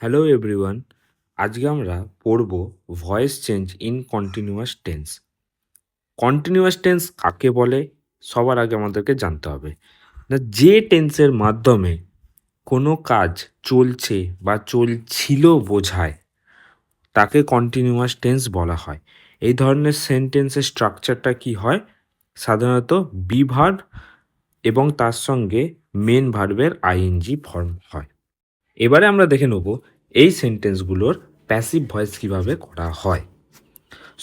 Hello everyone, আজকে আমরা পড়ব voice change in continuous tense. Continuous tense কাকে বলে? সবার আগে আমাদেরকে জানতে হবে না, যে টেন্সের মাধ্যমে কোনো কাজ চলছে বা চলছিল বোঝায় তাকে কন্টিনিউয়াস টেন্স বলা হয়। এই ধরনের সেন্টেন্সের স্ট্রাকচারটা কি হয়? সাধারণত বি ভার্ব এবং তার সঙ্গে মেন ভার্বের আইএনজি ফর্ম হয়। এবারে আমরা দেখে নেব এই সেন্টেন্সগুলোর প্যাসিভ ভয়েস কিভাবে করা হয়।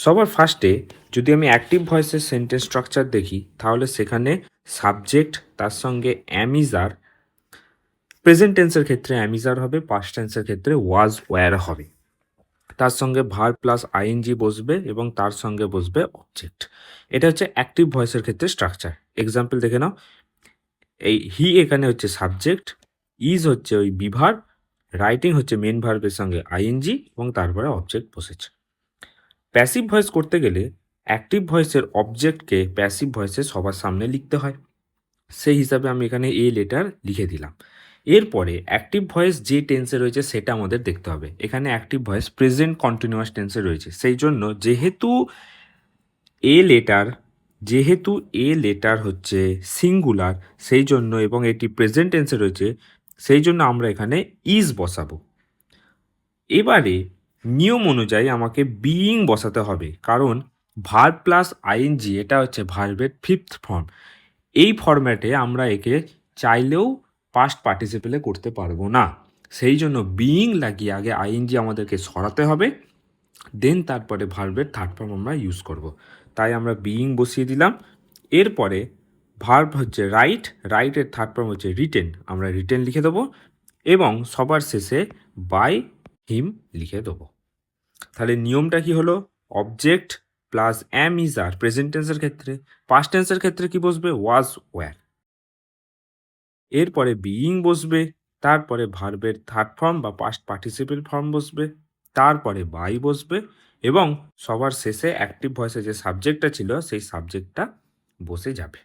সবার ফার্স্টে যদি আমি অ্যাক্টিভ ভয়েসের সেন্টেন্স স্ট্রাকচার দেখি, তাহলে সেখানে সাবজেক্ট, তার সঙ্গে অ্যামিজার, প্রেজেন্ট টেন্সের ক্ষেত্রে অ্যামিজার হবে, পাস্ট টেন্সের ক্ষেত্রে ওয়াজ ওয়্যার হবে। তার সঙ্গে ভার্ব প্লাস আইএনজি বসবে এবং তার সঙ্গে বসবে অবজেক্ট। এটা হচ্ছে অ্যাক্টিভ ভয়েসের ক্ষেত্রে স্ট্রাকচার। এক্সাম্পল দেখে নাও, এই হি এখানে হচ্ছে সাবজেক্ট, ইজ হচ্ছে ওই বিভার্ব, রাইটিং হচ্ছে মেন ভার্বের সঙ্গে আইএনজি এবং তারপরে অবজেক্ট বসেছে। প্যাসিভ ভয়েস করতে গেলে অ্যাক্টিভ ভয়েসের অবজেক্টকে প্যাসিভ ভয়েসে সবার সামনে লিখতে হয়। সেই হিসাবে আমি এখানে এ লেটার লিখে দিলাম। এরপরে অ্যাক্টিভ ভয়েস যে টেন্সে রয়েছে সেটা আমাদের দেখতে হবে। এখানে অ্যাক্টিভ ভয়েস প্রেজেন্ট কন্টিনিউয়াস টেন্সে রয়েছে, সেই জন্য এ লেটার যেহেতু এ লেটার হচ্ছে সিঙ্গুলার, সেই জন্য এবং এটি প্রেজেন্ট টেন্সে রয়েছে, সেই জন্য আমরা এখানে ইজ বসাবো। এবারে নিয়ম অনুযায়ী আমাকে বিইং বসাতে হবে, কারণ ভার্ব প্লাস আইএনজি এটা হচ্ছে ভার্বের ফিফথ ফর্ম। এই ফরম্যাটে আমরা একে চাইলেও পাস্ট পার্টিসিপেলে করতে পারবো না, সেই জন্য বিইং লাগিয়ে আগে আইএনজি আমাদেরকে সরাতে হবে, দেন তারপরে ভার্বের থার্ড ফর্ম আমরা ইউজ করব। তাই আমরা বিইং বসিয়ে দিলাম। এরপরে ভার্ব হচ্ছে রাইট, রাইটের থার্ড ফর্ম হচ্ছে রিটেন, আমরা রিটেন লিখে দেবো এবং সবার শেষে বাই হিম লিখে দেবো। তাহলে নিয়মটা কি হলো? Object plus am is are present টেন্সের ক্ষেত্রে, পাস্ট টেন্সের ক্ষেত্রে কি বসবে? ওয়াজ ওয়্যার। এরপরে বিইং বসবে, তারপরে ভার্বের থার্ড ফর্ম বা পাস্ট পার্টিসিপেল ফর্ম বসবে, তারপরে বাই বসবে এবং সবার শেষে অ্যাক্টিভ ভয়েসে যে সাবজেক্টটা ছিল সেই সাবজেক্টটা বসে যাবে।